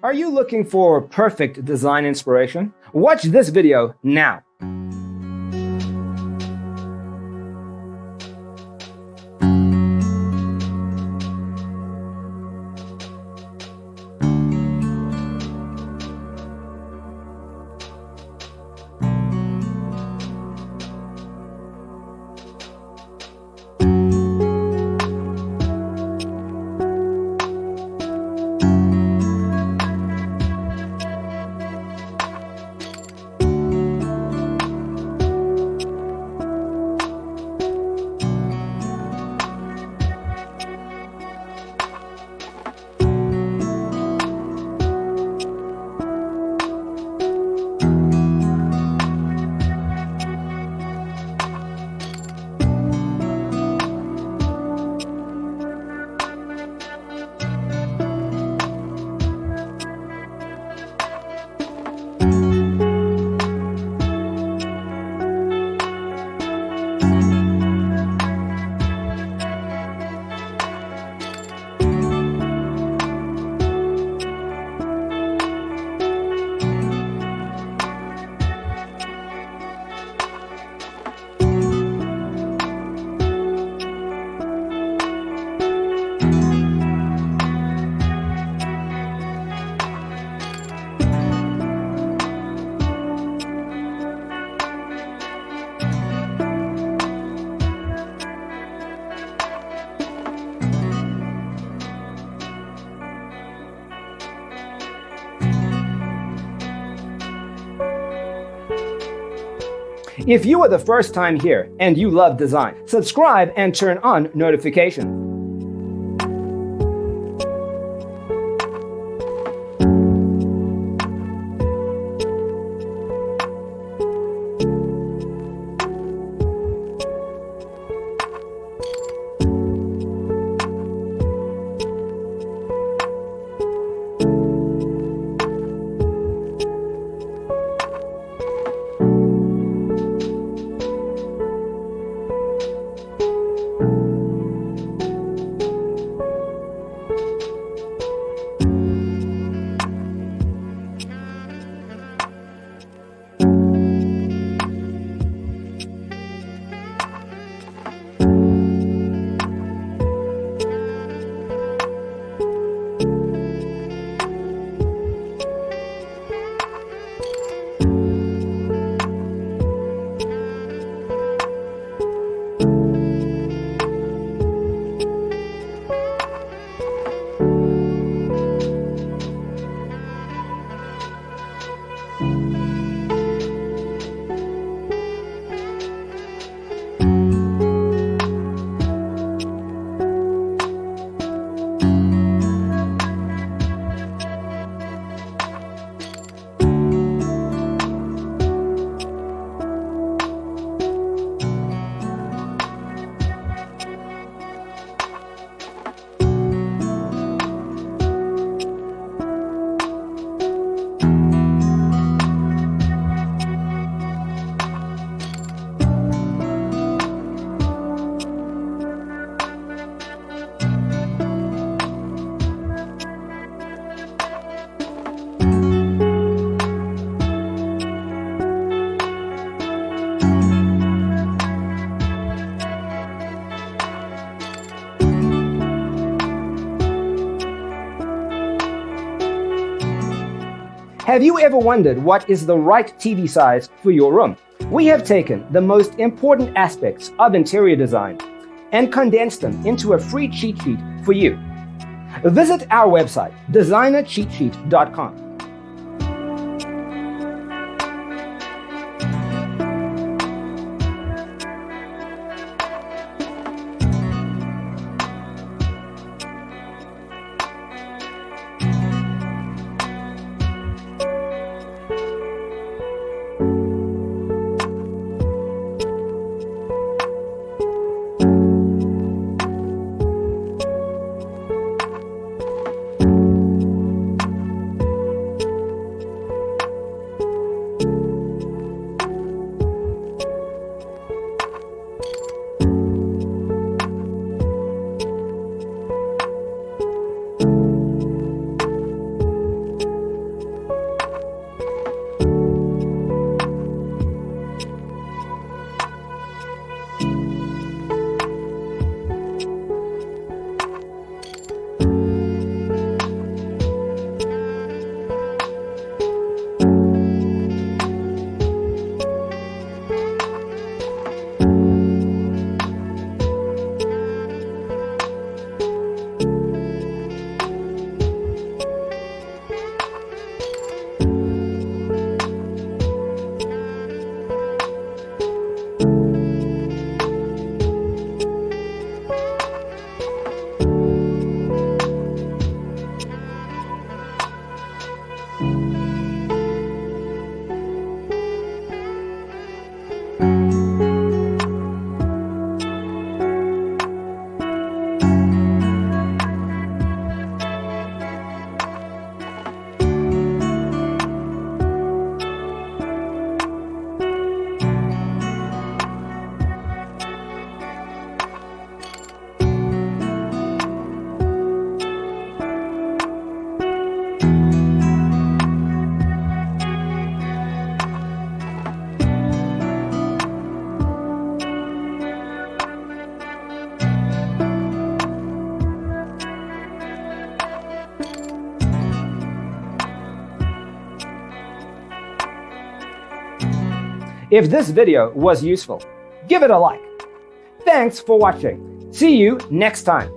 Are you looking for perfect design inspiration? Watch this video now. If you are the first time here and you love design, subscribe and turn on notifications. Have you ever wondered what is the right TV size for your room? We have taken the most important aspects of interior design and condensed them into a free cheat sheet for you. Visit our website, designercheatsheet.com. If this video was useful, give it a like. Thanks for watching. See you next time.